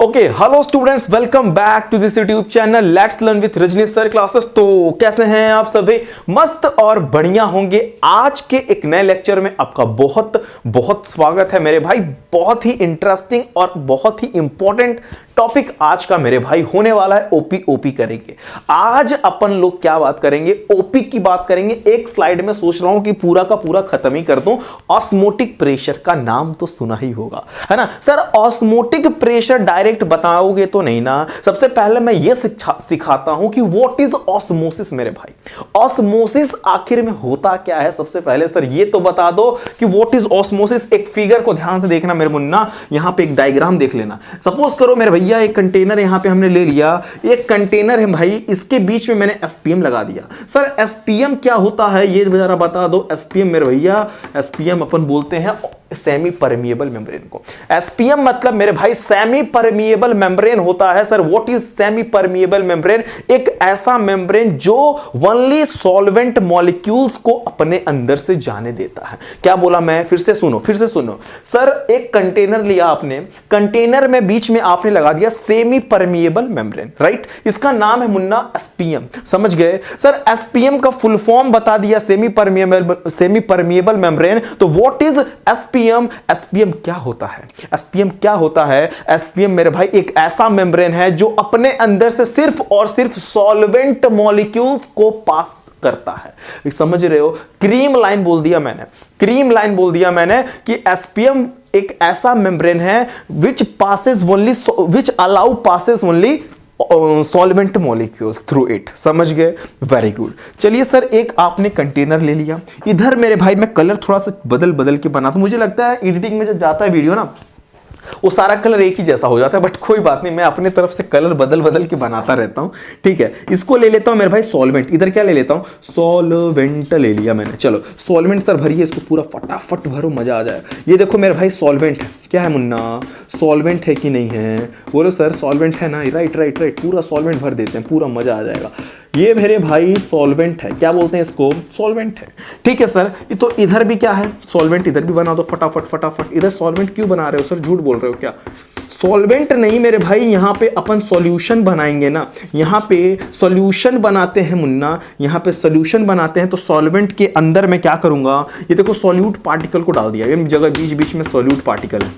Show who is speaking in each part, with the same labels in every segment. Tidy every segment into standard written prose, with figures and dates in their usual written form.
Speaker 1: Okay hello students, welcome back to this YouTube channel let's learn with Rajneesh sir classes. तो कैसे हैं आप सभी? मस्त और बढ़िया होंगे। आज के एक नए लेक्चर में आपका बहुत बहुत स्वागत है मेरे भाई। बहुत ही इंटरेस्टिंग और बहुत ही इंपॉर्टेंट टॉपिक आज का मेरे भाई होने वाला है। ओपी करेंगे आज अपन लोग। क्या बात करेंगे? ओपी की बात करेंगे। एक स्लाइड में सोच रहा हूं कि पूरा का पूरा खत्म ही कर दूं। ऑस्मोटिक प्रेशर का नाम तो सुना ही होगा, है ना सर? ऑस्मोटिक प्रेशर डायरेक्ट बताओगे तो नहीं ना। सबसे पहले मैं ये सिखाता हूं कि व्हाट इज ऑस्मोसिस मेरे भाई। ऑस्मोसिस आखिर में होता क्या है? सबसे पहले सर ये तो बता दो कि व्हाट इज ऑस्मोसिस। एक फिगर को ध्यान से देखना मेरे मुन्ना, यहां पे एक डायग्राम देख लेना। सपोज करो मेरे भैया एक कंटेनर यहां पे हमने ले लिया। एक कंटेनर है भाई, इसके बीच में मैंने एसपीएम लगा दिया। सर एसपीएम क्या होता है ये जरा बता दो। एसपीएम मेरे भैया, एसपीएम अपन बोलते हैं सेमी परमिएबल मेम्ब्रेन को। एसपीएम मतलब मेरे भाई सेमी परमिएबल मेम्ब्रेन होता है। Sir what is semi permeable membrane? एक ऐसा मेम्ब्रेन जो ओनली सॉल्वेंट मॉलिक्यूल्स को अपने अंदर से जाने देता है। क्या बोला मैं? फिर से सुनो सर, एक कंटेनर लिया आपने, कंटेनर में बीच में आपने लगा दिया सेमी परमिएबल मेम्ब्रेन, राइट? इसका नाम है मुन्ना एसपीएम। समझ गए सर? एसपीएम का फुल फॉर्म बता दिया, सेमी परमिएबल मेम्ब्रेन। तो व्हाट इज एसपीएम? एसपीएम क्या होता है? एसपीएम क्या होता है? एसपीएम मेरे भाई एक ऐसा मेम्ब्रेन है जो अपने अंदर से सिर्फ और सिर्फ सॉल्वेंट मॉलिक्यूल्स को पास करता है। समझ रहे हो? क्रीम लाइन बोल दिया मैंने कि एसपीएम एक ऐसा मेम्ब्रेन है which allow passes only solvent molecules through it. समझ गए? Very good. चलिए सर, एक आपने कंटेनर ले लिया। इधर मेरे भाई मैं कलर थोड़ा सा बदल के बनाता हूं। मुझे लगता है एडिटिंग में जब जाता है वीडियो ना, वो सारा कलर एक ही जैसा हो जाता है, बट कोई बात नहीं, मैं अपने तरफ से कलर बदल के बनाता रहता हूं। ठीक है, इसको ले लेता हूं मेरे भाई सॉल्वेंट। इधर क्या ले लेता हूं? सॉल्वेंट ले लिया मैंने। चलो सॉल्वेंट सर भरिए इसको, पूरा फटाफट भरो, मजा आ जाए। ये देखो मेरे भाई सॉल्वेंट है। क्या है मुन्ना? सॉल्वेंट है कि नहीं है? बोलो सर सॉल्वेंट है ना? राइट, पूरा सॉल्वेंट भर देते हैं, पूरा मजा आ जाएगा। ये मेरे भाई सॉल्वेंट है। क्या बोलते हैं इसको? सॉल्वेंट है। ठीक है सर, तो इधर भी क्या है? सॉल्वेंट। इधर भी बना दो फटाफट। इधर सॉल्वेंट क्यों बना रहे हो सर? झूठ बोल रहे हो क्या? सॉल्वेंट नहीं मेरे भाई, यहां पे अपन सॉल्यूशन बनाएंगे ना। यहां पे सॉल्यूशन बनाते हैं मुन्ना, यहां पे सॉल्यूशन बनाते हैं। तो सॉल्वेंट के अंदर मैं क्या करूंगा? ये देखो सॉल्यूट पार्टिकल को डाल दिया। ये जगह बीच में सॉल्यूट पार्टिकल है।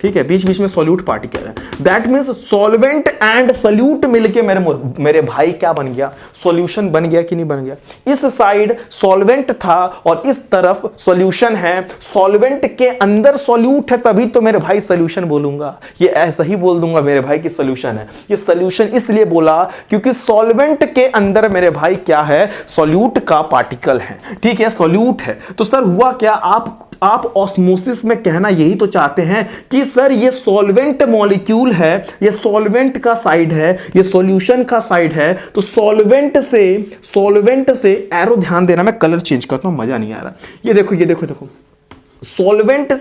Speaker 1: ठीक है, बीच में सॉल्यूट पार्टिकल है। That means solvent and solute मिलके मेरे भाई क्या बन गया? सॉल्यूशन बन गया कि नहीं बन गया? इस साइड सॉल्वेंट था और इस तरफ सॉल्यूशन है। सॉल्वेंट के अंदर सॉल्यूट है, तभी तो मेरे भाई सॉल्यूशन बोलूंगा। ये ऐसा ही बोल दूंगा मेरे भाई कि सॉल्यूशन है। ये सॉल्यूशन इसलिए बोला क्योंकि सॉल्वेंट के अंदर मेरे भाई क्या है? सॉल्यूट का पार्टिकल है। ठीक है, सॉल्यूट है। तो सर हुआ क्या? आप ऑस्मोसिस में कहना यही तो चाहते हैं कि सर ये सॉल्वेंट मॉलिक्यूल है, ये सॉल्वेंट का साइड है, ये सॉल्यूशन का साइड है। तो सॉल्वेंट से एरो ध्यान देना, मैं कलर चेंज करता हूं, मजा नहीं आ रहा। ये देखो सॉल्वेंट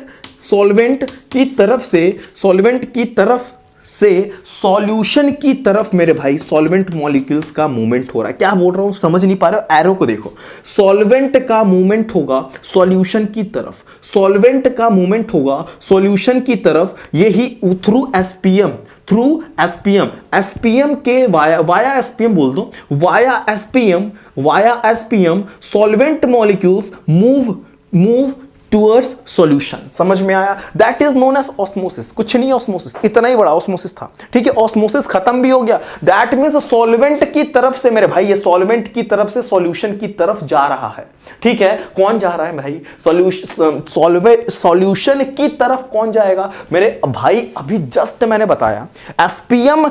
Speaker 1: की तरफ से सॉल्यूशन की तरफ मेरे भाई सॉल्वेंट मॉलिक्यूल्स का मूवमेंट हो रहा है। क्या बोल रहा हूं? समझ नहीं पा रहे हो? एरो को देखो। सॉल्वेंट का मूवमेंट होगा सॉल्यूशन की तरफ, सॉल्वेंट का मूवमेंट होगा सॉल्यूशन की तरफ, यही थ्रू एसपीएम के वाया एसपीएम बोल दो। Via SPM solvent molecules move towards solution. समझ में आया? That is known as osmosis. कुछ नहीं ऑस्मोसिस, इतना ही बड़ा ऑस्मोसिस था। ठीक है, ऑस्मोसिस खत्म भी हो गया। दैट मींस सॉल्वेंट की तरफ से मेरे भाई, ये सॉल्वेंट की तरफ से सॉल्यूशन की तरफ जा रहा है। ठीक है, कौन जा रहा है भाई? सॉल्यूशन की तरफ कौन जाएगा मेरे भाई? अभी जस्ट मैंने बताया एसपीएम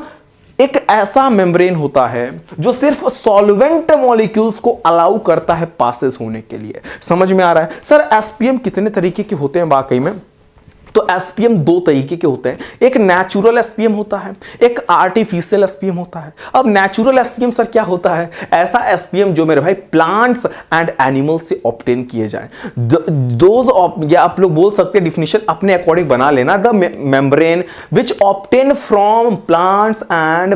Speaker 1: एक ऐसा मेम्ब्रेन होता है जो सिर्फ सॉल्वेंट मॉलिक्यूल्स को अलाउ करता है पासेस होने के लिए। समझ में आ रहा है? सर एसपीएम कितने तरीके के होते हैं वाकई में? तो एसपीएम दो तरीके के होते हैं। एक नेचुरल एसपीएम होता है, एक आर्टिफिशियल एसपीएम होता है। अब नेचुरल एसपीएम सर क्या होता है? ऐसा एसपीएम जो मेरे भाई प्लांट्स एंड एनिमल्स से ऑब्टेन किए जाए। या आप लोग बोल सकते हैं डिफिनेशन अपने अकॉर्डिंग बना लेना। The membrane which obtain from plants and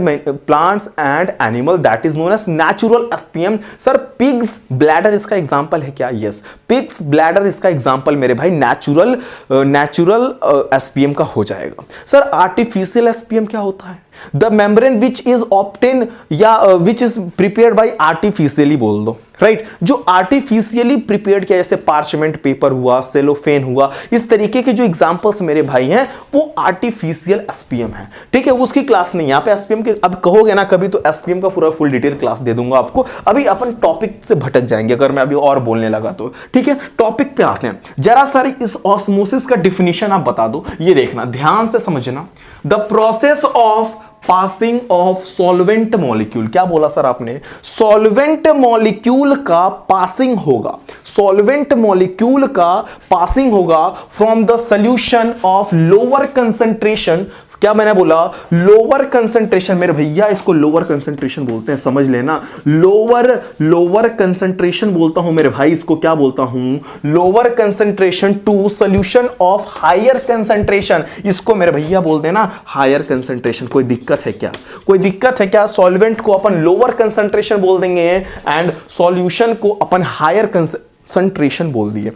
Speaker 1: animal, that is known as natural SPM. Sir pigs bladder इसका एग्जांपल है क्या? यस, पिग्स ब्लैडर इसका एग्जांपल मेरे भाई नेचुरल नॉर्मल एसपीएम का हो जाएगा। सर आर्टिफिशियल एसपीएम क्या होता है? The membrane which is obtain या which is prepared by artificially बोल दो, राइट? जो आर्टिफिशियली प्रिपेयर्ड किया, जैसे पार्चमेंट पेपर हुआ, सेलोफेन हुआ, इस तरीके के जो एग्जांपल्स मेरे भाई हैं वो आर्टिफिशियल एसपीएम है। ठीक है, उसकी क्लास नहीं यहाँ पे एसपीएम के, अब कहोगे ना कभी तो एसपीएम का पूरा फुल डिटेल क्लास दे दूंगा आपको। अभी अपन टॉपिक से भटक जाएंगे अगर मैं अभी और बोलने लगा तो। ठीक है, टॉपिक पे आते हैं। जरा सारी इस ऑस्मोसिस का डिफिनीशन आप बता दो। ये देखना, ध्यान से समझना। The process of passing of solvent molecule, क्या बोला सर आपने? सॉल्वेंट मॉलिक्यूल का पासिंग होगा, सॉल्वेंट मॉलिक्यूल का पासिंग होगा from the solution of lower concentration. क्या मैंने बोला? Lower concentration. मेरे भैया इसको लोअर कंसंट्रेशन बोलते हैं, समझ लेना। लोअर कंसंट्रेशन बोलता हूं मेरे भाई, इसको क्या बोलता हूं? Lower concentration to solution of higher concentration. इसको मेरे भैया बोलते हैं ना हायर कंसंट्रेशन। कोई दिक्कत है क्या? कोई दिक्कत है क्या? सॉल्वेंट को अपन लोअर कंसंट्रेशन बोल देंगे एंड सॉल्यूशन को अपन हायर कंसंट्रेशन बोल दिए।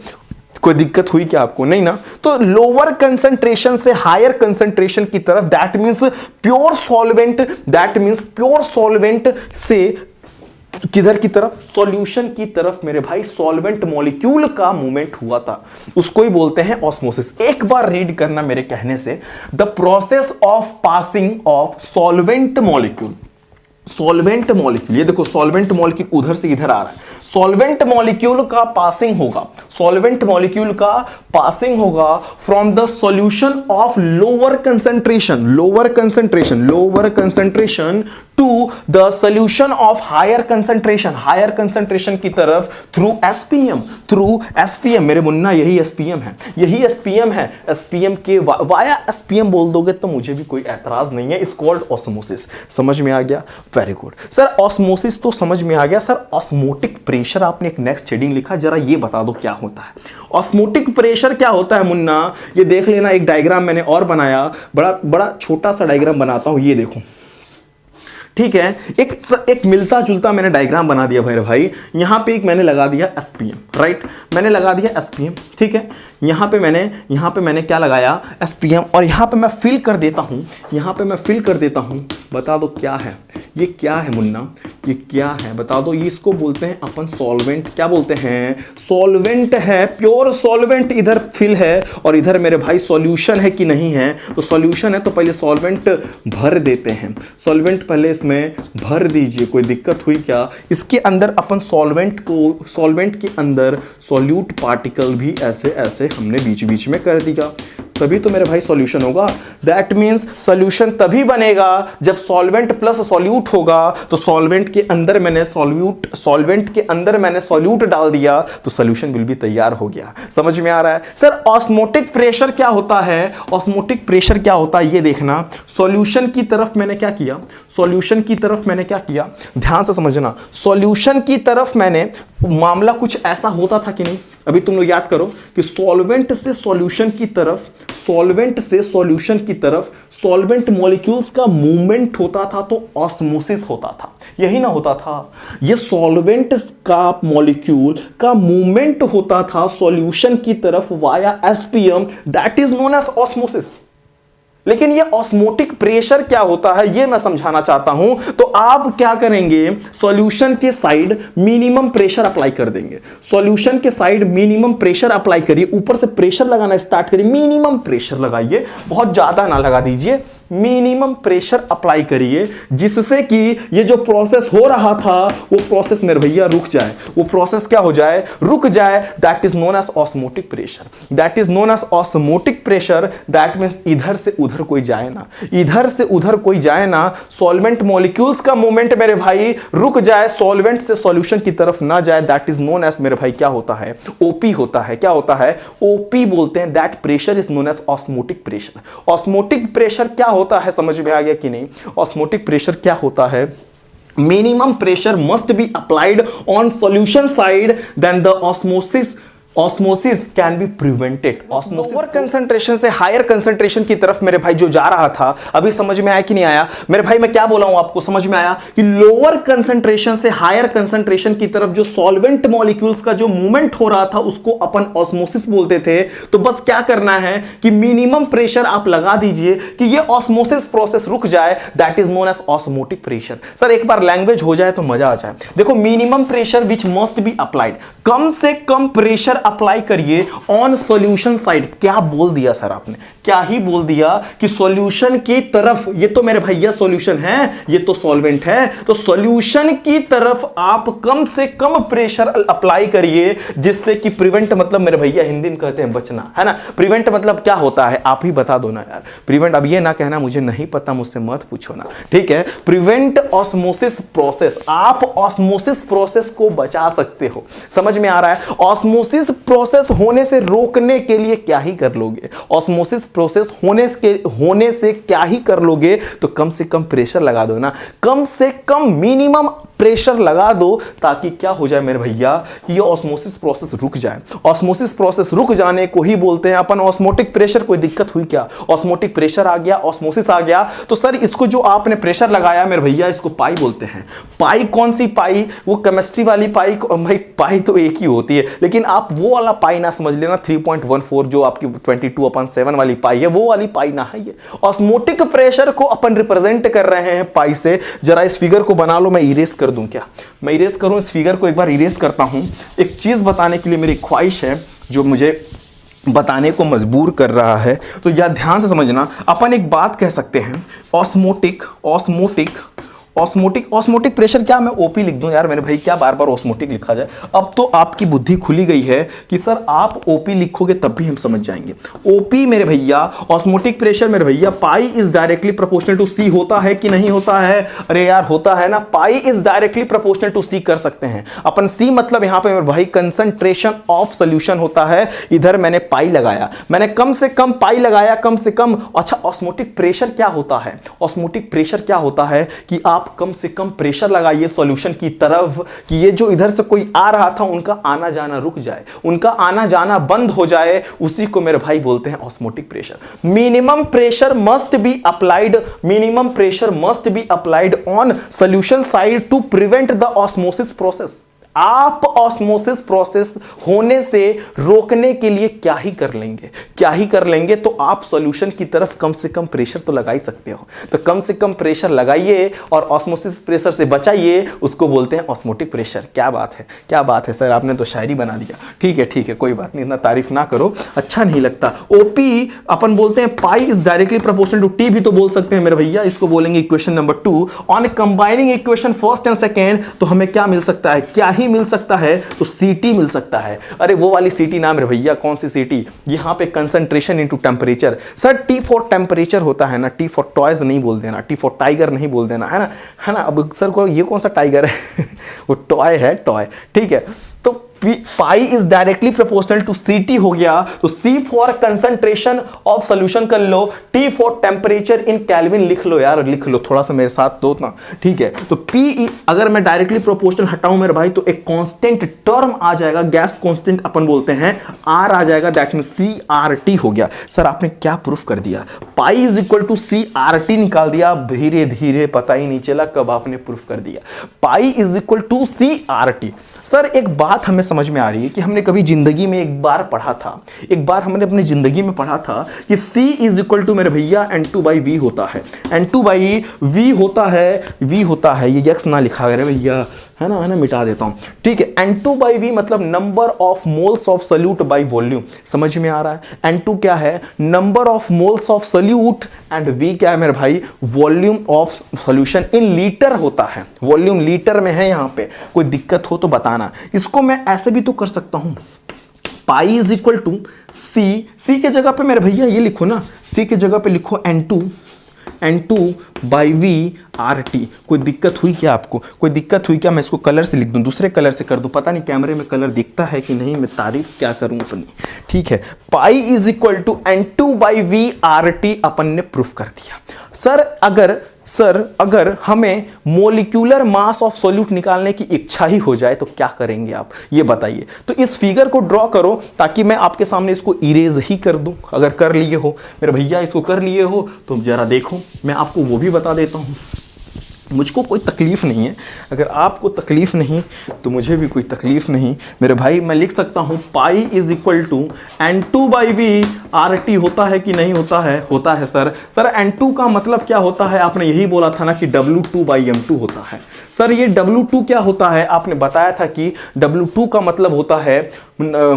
Speaker 1: कोई दिक्कत हुई क्या आपको? नहीं ना। तो लोअर कंसंट्रेशन से हायर कंसंट्रेशन की तरफ, that means pure solvent, that means pure solvent से किधर की तरफ? सॉल्यूशन की तरफ मेरे भाई सॉल्वेंट मॉलिक्यूल का मूवमेंट हुआ था, उसको ही बोलते हैं ऑस्मोसिस। एक बार रीड करना मेरे कहने से, the process of passing of solvent molecule. Solvent molecule, ये देखो सॉल्वेंट मॉलिक्यूल उधर से इधर आ रहा है। सॉल्वेंट मॉलिक्यूल का पासिंग होगा, सॉल्वेंट मॉलिक्यूल का पासिंग होगा from the solution of lower concentration, lower concentration to the solution of higher concentration, higher concentration की तरफ थ्रू एसपीएम। मेरे मुन्ना यही एसपीएम है, यही एसपीएम है। एसपीएम के वाया एसपीएम बोल दोगे तो मुझे भी कोई एतराज नहीं है। It's called osmosis. समझ में आ गया? Very good sir. ऑस्मोसिस तो समझ में आ गया सर। ऑस्मोटिक प्रेशर आपने एक नेक्स्ट हेडिंग लिखा, जरा ये बता दो क्या होता है ऑस्मोटिक प्रेशर? क्या होता है मुन्ना? ये देख लेना, एक डायग्राम मैंने और बनाया, बड़ा छोटा सा डायग्राम बनाता हूं, ये देखो। ठीक है, एक मिलता जुलता मैंने डायग्राम बना दिया मेरे भाई। यहां पे एक मैंने लगा दिया एसपीएम, राइट? मैंने लगा दिया एसपीएम। ठीक है, यहां पे मैंने क्या लगाया? एसपीएम। और यहां पे मैं फिल कर देता हूं, बता दो क्या है ये? क्या है मुन्ना? ये क्या है बता दो? ये इसको बोलते हैं अपन सॉल्वेंट। क्या बोलते हैं? सॉल्वेंट है, प्योर सॉल्वेंट इधर फिल है और इधर मेरे भाई सॉल्यूशन है कि नहीं है? तो सॉल्यूशन है तो पहले सॉल्वेंट भर देते हैं, सॉल्वेंट पहले इसमें भर दीजिए। कोई दिक्कत हुई क्या? इसके अंदर अपन सॉल्वेंट के अंदर सॉल्यूट पार्टिकल भी ऐसे ऐसे हमने बीच बीच में कर दिया, तभी तो मेरे भाई सॉल्यूशन होगा। दैट मींस सॉल्यूशन तभी बनेगा जब सॉल्वेंट प्लस सॉल्यूट होगा। तो सॉल्वेंट के अंदर मैंने सॉल्यूट डाल दिया तो सॉल्यूशन बिल भी तैयार हो गया। समझ में आ रहा है सर? ऑस्मोटिक प्रेशर क्या होता है? ऑस्मोटिक प्रेशर क्या होता है ये देखना। सॉल्यूशन की तरफ मैंने क्या किया? ध्यान से समझना। सॉल्यूशन की तरफ मैंने, मामला कुछ ऐसा होता था कि नहीं? अभी तुम लोग याद करो कि सॉल्वेंट से सॉल्यूशन की तरफ सॉल्वेंट मॉलिक्यूल्स का मूवमेंट होता था तो ऑस्मोसिस होता था, यही ना होता था? ये सॉल्वेंट का मॉलिक्यूल का मूवमेंट होता था सॉल्यूशन की तरफ via SPM, that is known as osmosis. लेकिन ये ऑस्मोटिक प्रेशर क्या होता है ये मैं समझाना चाहता हूं। तो आप क्या करेंगे? सॉल्यूशन के साइड मिनिमम प्रेशर अप्लाई कर देंगे। सॉल्यूशन के साइड मिनिमम प्रेशर अप्लाई करिए, ऊपर से प्रेशर लगाना स्टार्ट करिए। मिनिमम प्रेशर लगाइए, बहुत ज्यादा ना लगा दीजिए, मिनिमम प्रेशर अप्लाई करिए, जिससे कि ये जो प्रोसेस हो रहा था वो प्रोसेस मेरे भैया रुक जाए। वो प्रोसेस क्या हो जाए? रुक जाए। That is known as osmotic pressure. That means इधर से उधर कोई जाए ना, सॉल्वेंट मॉलिक्यूल्स का मूवमेंट मेरे भाई रुक जाए, सॉल्वेंट से सॉल्यूशन की तरफ ना जाए। दैट इज नोन एज मेरे भाई क्या होता है? ओपी होता है। क्या होता है? ओपी बोलते हैं। That pressure is known as osmotic pressure. Osmotic pressure क्या होता है? समझ में आ गया कि नहीं? ऑस्मोटिक प्रेशर क्या होता है? minimum pressure must be applied on solution side, then the osmosis osmosis can be prevented. Osmosis lower concentration से हायर कंसंट्रेशन की तरफ मेरे भाई जो जा रहा था, अभी समझ में आया कि नहीं आया मेरे भाई? मैं क्या बोला हूं आपको, समझ में आया कि लोअर कंसंट्रेशन से हायर कंसंट्रेशन की तरफ जो सॉल्वेंट मॉलिक्यूल्स का जो मूवमेंट हो रहा था उसको अपन ऑस्मोसिस बोलते थे। तो बस क्या करना है कि मिनिमम प्रेशर आप लगा दीजिए कि ये ऑस्मोसिस प्रोसेस रुक जाए, that is known as osmotic pressure. Sir एक बार लैंग्वेज हो जाए तो मजा आ जाए। देखो, minimum pressure which must be applied, कम से कम प्रेशर अप्लाई करिए ऑन सॉल्यूशन साइड। क्या बोल दिया सर आपने? क्या ही बोल दिया कि सॉल्यूशन की तरफ, ये तो मेरे भैया सॉल्यूशन है, ये तो सॉल्वेंट है, तो सॉल्यूशन की तरफ आप कम से कम प्रेशर अप्लाई करिए, जिससे कि प्रिवेंट मतलब मेरे भैया हिंदी में कहते हैं बचना, है ना। प्रिवेंट मतलब क्या होता है आप ही बता दो ना यार। प्रिवेंट, अब ये ना कहना मुझे नहीं पता, मुझसे मत पूछो ना, ठीक है। प्रिवेंट ऑस्मोसिस प्रोसेस, आप ऑस्मोसिस प्रोसेस को बचा सकते हो, समझ में आ रहा है। ऑस्मोसिस प्रोसेस होने से रोकने के लिए क्या ही कर लोगे, ऑस्मोसिस प्रोसेस होने से क्या ही कर लोगे, तो कम से कम प्रेशर लगा दो ना, कम से कम मिनिमम प्रेशर लगा दो, ताकि क्या हो जाए मेरे भैया कि ये ऑस्मोसिस प्रोसेस रुक जाए। ऑस्मोसिस प्रोसेस रुक जाने को ही बोलते हैं अपन ऑस्मोटिक प्रेशर। कोई दिक्कत हुई क्या? ऑस्मोटिक प्रेशर आ गया, ऑस्मोसिस आ गया, तो सर इसको जो आपने प्रेशर लगाया मेरे भैया, इसको पाई बोलते हैं। पाई कौन सी पाई? वो केमिस्ट्री वाली पाई? भाई पाई तो एक ही होती है, लेकिन आप वो वाला पाई ना समझ लेना 3.14 जो आपकी 22/7 वाली पाई है, वो वाली पाई ना है ये। ऑस्मोटिक प्रेशर को अपन रिप्रेजेंट कर रहे हैं पाई से। जरा इस फिगर को बना लो, मैं इरेज कर दूं क्या? मैं इरेज करूं इस फिगर को, एक बार इरेज करता हूं। एक चीज बताने के लिए मेरी ख्वाहिश है जो मुझे बताने को मजबूर कर रहा है, तो यह ध्यान से समझना। अपन एक बात कह सकते हैं, ऑस्मोटिक प्रेशर, क्या मैं ओपी लिख दूं यार मेरे भाई? क्या बार बार ऑस्मोटिक लिखा जाए? अब तो आपकी बुद्धि खुली गई है कि सर आप ओपी लिखोगे तब भी हम समझ जाएंगे। ओपी मेरे भैया, ऑस्मोटिक प्रेशर मेरे भैया, pi is directly proportional to C होता है कि नहीं होता है? अरे यार होता है ना, pi is directly proportional to C कर सकते हैं अपन। सी मतलब यहां पे मेरे भाई कंसंट्रेशन ऑफ सोल्यूशन होता है, इधर मैंने पाई लगाया, मैंने कम से कम पाई लगाया, कम से कम। अच्छा, ऑस्मोटिक प्रेशर क्या होता है? ऑस्मोटिक प्रेशर क्या होता है कि आप कम से कम प्रेशर लगाइए सॉल्यूशन की तरफ कि ये जो इधर से कोई आ रहा था उनका आना जाना रुक जाए, उनका आना जाना बंद हो जाए, उसी को मेरे भाई बोलते हैं osmotic pressure. Minimum pressure must be applied, minimum pressure must be applied on solution side to prevent the osmosis process. आप ऑस्मोसिस प्रोसेस होने से रोकने के लिए क्या ही कर लेंगे, क्या ही कर लेंगे, तो आप सॉल्यूशन की तरफ कम से कम प्रेशर तो लगा ही सकते हो। तो कम से कम प्रेशर लगाइए और ऑस्मोसिस प्रेशर से बचाइए, उसको बोलते हैं ऑस्मोटिक प्रेशर। क्या बात है, क्या बात है सर, आपने तो शायरी बना दिया। ठीक है, कोई बात नहीं, इतना तारीफ ना करो, अच्छा नहीं लगता। ओपी अपन बोलते हैं pi is directly proportional to T भी तो बोल सकते हैं मेरे भैया, इसको बोलेंगे equation number 2। On combining equation first and second, तो हमें क्या मिल सकता है? क्या ही मिल सकता है? तो सीटी मिल सकता है। अरे वो वाली सीटी ना मेरे भैया, कौन सी सीटी? यहां पे concentration into temperature. Sir T for temperature होता है ना, टी फॉर टॉयज नहीं बोल देना, टी फॉर टाइगर नहीं बोल देना, है ना। अब सर को ये कौन सा टाइगर है? वो टॉय है, टॉय, ठीक है। तो pi is directly proportional to C हो गया, तो C for concentration of solution कर लो, T for temperature in Kelvin लिख लो यार, लिख लो, थोड़ा सा मेरे साथ दो ना, ठीक है। तो पी अगर मैं डायरेक्टली प्रोपोर्शनल हटाऊं मेरे भाई, तो एक कांस्टेंट टर्म आ जाएगा, गैस कांस्टेंट अपन बोलते हैं, आर आ जाएगा, that mean C R T हो गया। सर आपने क्या प्रूफ कर दिया? Pi is equal to C R T निकाल दिया, धीरे धीरे, पता ही नहीं चला कब आपने प्रूफ कर दिया। Pi is equal to C R T. Sir एक बात हमें समझ में आ रही है कि हमने कभी जिंदगी में एक बार पढ़ा था, एक बार हमने अपनी जिंदगी में पढ़ा था कि C इज इक्वल टू मेरे भैया N2/V होता है, N2/V होता है, ये x ना लिखा गया भैया, है ना, मिटा देता हूं, ठीक है। N2/V मतलब number of moles of solute by volume, समझ में आ रहा है। N2 क्या है? Number of moles of solute, and V क्या है मेरे भाई? Volume of solution in litre होता है, वॉल्यूम लीटर में है। यहां पे कोई दिक्कत हो तो बताना। इसको मैं ऐसे भी तो कर सकता हूं, पाई इज इक्वल टू सी के जगह पे मेरे भैया ये लिखो ना, सी के जगह पे लिखो N2/V RT। कोई दिक्कत हुई क्या आपको? कोई दिक्कत हुई क्या? मैं इसको कलर से लिख दूं, दूसरे कलर से कर दूं, पता नहीं कैमरे में कलर दिखता है कि नहीं, मैं तारीफ क्या करूं अपनी, ठीक है। Pi is equal to N2/V RT अपन ने प्रूफ कर दिया। सर अगर सर अगर हमें मोलिक्यूलर मास ऑफ सॉल्यूट निकालने की इच्छा ही हो जाए तो क्या करेंगे आप, ये बताइए। तो इस फिगर को ड्रॉ करो ताकि मैं आपके सामने इसको इरेज ही कर दूं। अगर कर लिए हो मेरे भैया, इसको कर लिए हो तो जरा देखो, मैं आपको वो भी बता देता हूं। मुझको कोई तकलीफ नहीं है, अगर आपको तकलीफ नहीं तो मुझे भी कोई तकलीफ नहीं मेरे भाई। मैं लिख सकता हूं pi is equal to N2/V RT। होता है कि नहीं होता है? होता है सर। सर N2 का मतलब क्या होता है? आपने यही बोला था ना कि W2/M2 होता है। सर ये W2 क्या होता है? आपने बताया था कि W2 का मतलब होता है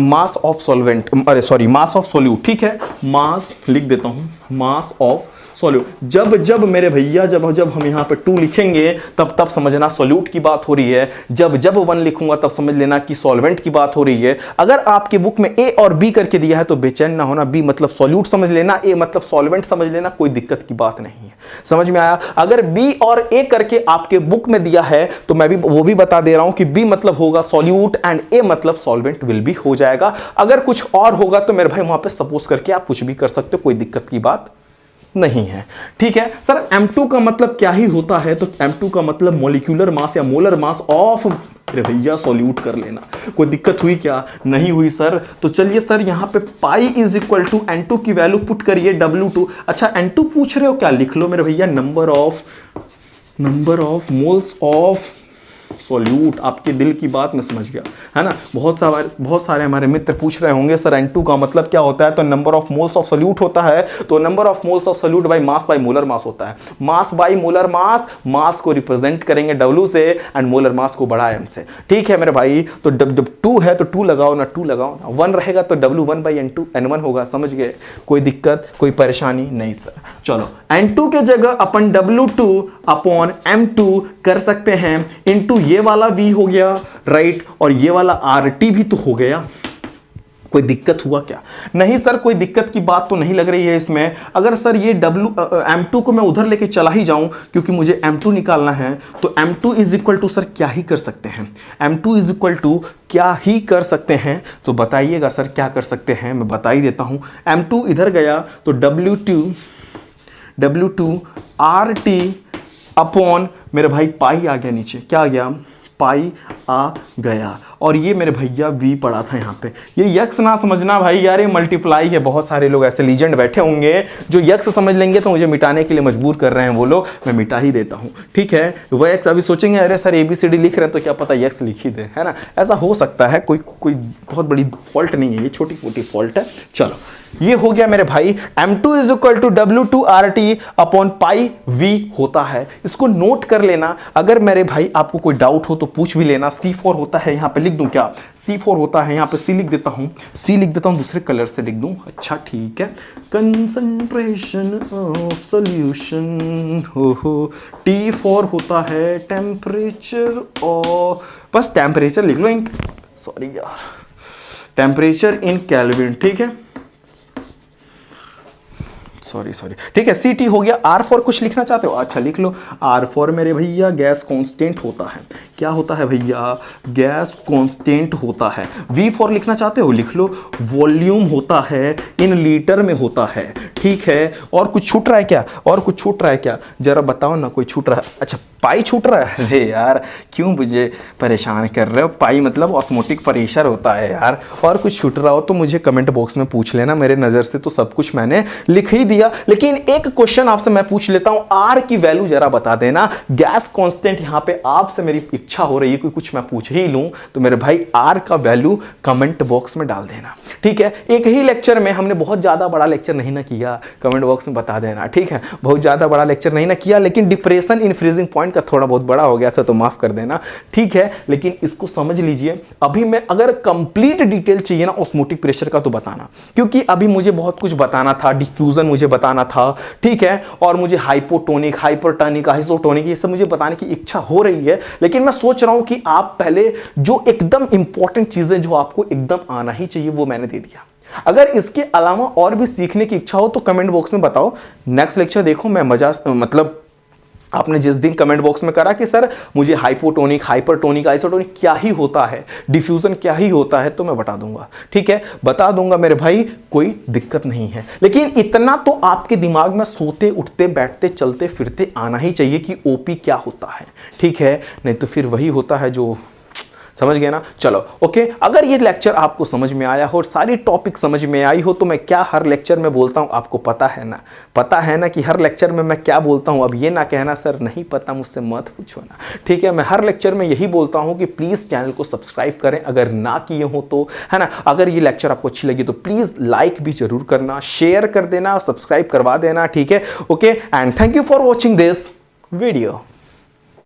Speaker 1: मास ऑफ सॉल्वेंट, अरे सॉरी मास ऑफ सोल्यूट। ठीक है, मास लिख देता हूं, मास ऑफ सॉल्यूट। जब मेरे भैया जब हम यहाँ पे 2 लिखेंगे तब समझना सॉल्यूट की बात हो रही है। जब 1 लिखूंगा तब समझ लेना कि सॉल्वेंट की बात हो रही है। अगर आपके बुक में ए और बी करके दिया है तो बेचैन ना होना, बी मतलब सॉल्यूट समझ लेना, ए मतलब सॉल्वेंट समझ लेना, कोई दिक्कत की बात नहीं है। समझ में आया? अगर बी और ए करके आपके बुक में दिया है तो मैं भी वो भी बता दे रहा हूं कि बी मतलब होगा सॉल्यूट एंड ए मतलब सॉल्वेंट विल भी हो जाएगा। अगर कुछ और होगा तो मेरे भाई वहां पे सपोज करके आप कुछ भी कर सकते हो, कोई दिक्कत की बात नहीं है। ठीक है सर, M2 का मतलब क्या ही होता है? तो M2 का मतलब मोलिक्यूलर मास या मोलर मास ऑफ, अरे भैया सॉल्यूट कर लेना। कोई दिक्कत हुई क्या? नहीं हुई सर। तो चलिए सर यहां पे पाई इज इक्वल टू N2 की वैल्यू पुट करिए W2। अच्छा N2 पूछ रहे हो क्या? लिख लो मेरे भैया, number of moles of solute. आपके दिल की बात मैं समझ गया, है ना। बहुत सारे हमारे मित्र पूछ रहे होंगे सर N2 का मतलब क्या होता है? तो number of moles of solute होता है। तो number of moles of solute by mass by molar mass होता है। मास बाय मोलर मास, मास को रिप्रेजेंट करेंगे W से एंड मोलर मास को बड़ा M से। ठीक है मेरे भाई, तो जब 2 है तो 2 लगाओ ना, 2 लगाओ ना। 1 रहेगा तो W1/N2 N1 होगा। समझ गए? कोई दिक्कत कोई परेशानी नहीं सर। चलो N2 के जगह अपन W2/M2 कर सकते हैं इनटू ये वाला V हो गया, राइट, और ये वाला RT भी तो हो गया। कोई दिक्कत हुआ क्या? नहीं सर, कोई दिक्कत की बात तो नहीं लग रही है इसमें। अगर सर ये M2 को मैं उधर लेके चला ही जाऊं क्योंकि मुझे M2 निकालना है, तो M2 is equal to sir क्या ही कर सकते हैं? M2 इज इक्वल टू क्या ही कर सकते हैं? तो बताइएगा सर क्या कर सकते हैं, मैं बता ही देता हूं। M2 इधर गया तो W2 RT अपॉन मेरे भाई पाई आ गया नीचे। क्या आ गया? पाई आ गया। और ये मेरे भैया V पड़ा था यहाँ पे। ये यक्स ना समझना भाई यार, ये मल्टीप्लाई है। बहुत सारे लोग ऐसे लीजेंड बैठे होंगे जो यक्स समझ लेंगे तो मुझे मिटाने के लिए मजबूर कर रहे हैं वो लोग। मैं मिटा ही देता हूँ, ठीक है। वो यक्स अभी सोचेंगे अरे सर ABCD लिख रहे हैं तो क्या पता यक्स लिख ही दे, है ना। ऐसा हो सकता है, कोई बहुत बड़ी फॉल्ट नहीं है, ये छोटी मोटी फॉल्ट है। चलो ये हो गया मेरे भाई। M2 is equal to W2 RT upon pi V होता है। इसको नोट कर लेना। अगर मेरे भाई आपको कोई डाउट हो तो पूछ भी लेना। C4 होता है, यहां पे लिख दूं क्या? C4 होता है, यहां पे C लिख देता हूं, C लिख देता हूं, दूसरे कलर से लिख दूं। अच्छा ठीक है। कंसंट्रेशन ऑफ सॉल्यूशन हो। T4 होता है टेम्परेचर और बस टेम्परेचर लिख लो। सॉरी यार, टेम्परेचर इन केल्विन। ठीक है, सॉरी ठीक है। CT हो गया। R4 कुछ लिखना चाहते हो? अच्छा लिख लो। R4 मेरे भैया गैस कांस्टेंट होता है। क्या होता है भैया? गैस कांस्टेंट होता है। V4 लिखना चाहते हो? लिख लो। वॉल्यूम होता है, इन लीटर में होता है। ठीक है। और कुछ छूट रहा है क्या? और कुछ छूट रहा है क्या? जरा बताओ ना, कोई छूट रहा है? अच्छा पाई छूट रहा है। अरे यार क्यों मुझे परेशान कर रहे हो? पाई मतलब ऑस्मोटिक प्रेशर होता है यार। और कुछ छूट रहा हो तो मुझे कमेंट बॉक्स में पूछ लेना। मेरे नज़र से तो सब कुछ मैंने लिख ही दिया, लेकिन एक क्वेश्चन आपसे मैं पूछ लेता हूं। R की वैल्यू जरा बता देना। गैस कांस्टेंट यहां पे आपसे मेरी इच्छा हो रही है कि कुछ मैं पूछ ही लूं, तो मेरे भाई R का वैल्यू कमेंट बॉक्स में डाल देना। ठीक है। एक ही लेक्चर में हमने बहुत ज्यादा बड़ा लेक्चर नहीं ना किया, कमेंट बॉक्स में बता देना। ठीक है, बहुत ज्यादा बड़ा लेक्चर नहीं ना किया, लेकिन डिप्रेशन इन फ्रीजिंग पॉइंट का थोड़ा बहुत बड़ा हो गया था तो माफ कर देना। ठीक है, लेकिन इसको समझ लीजिए। अभी मैं अगर कंप्लीट डिटेल चाहिए ना ऑस्मोटिक प्रेशर का तो बताना, क्योंकि अभी मुझे बहुत कुछ बताना था। डिफ्यूजन मुझे बताना था, ठीक है, और मुझे हाइपोटोनिक, हाइपरटोनिक, आइसोटोनिक ये सब मुझे बताने की इच्छा हो रही है। लेकिन मैं सोच रहा हूं कि आप पहले जो एकदम इंपॉर्टेंट चीजें जो आपको एकदम आना ही चाहिए वो मैंने दे दिया। अगर इसके अलावा और भी सीखने की इच्छा हो तो कमेंट बॉक्स में बताओ। नेक्स्ट लेक्चर देखो, मैं मतलब आपने जिस दिन कमेंट बॉक्स में करा कि सर मुझे हाइपोटोनिक, हाइपरटोनिक, आइसोटोनिक क्या ही होता है, डिफ्यूजन क्या ही होता है, तो मैं बता दूंगा, ठीक है, बता दूंगा मेरे भाई, कोई दिक्कत नहीं है। लेकिन इतना तो आपके दिमाग में सोते उठते बैठते चलते फिरते आना ही चाहिए कि ओपी क्या होता है, ठीक है, नहीं तो फिर वही होता है जो, समझ गए ना। चलो ओके, अगर ये लेक्चर आपको समझ में आया हो और सारी टॉपिक समझ में आई हो, तो मैं क्या हर लेक्चर में बोलता हूं आपको पता है ना, पता है ना कि हर लेक्चर में मैं क्या बोलता हूं। अब ये ना कहना सर नहीं पता, मुझसे मत पूछो ना, ठीक है। मैं हर लेक्चर में यही बोलता हूं कि प्लीज चैनल को सब्सक्राइब करें अगर ना किए हो तो, है ना। अगर ये लेक्चर आपको अच्छी लगी तो प्लीज लाइक भी जरूर करना, शेयर कर देना, सब्सक्राइब करवा देना, ठीक है, okay. And thank you for watching this video.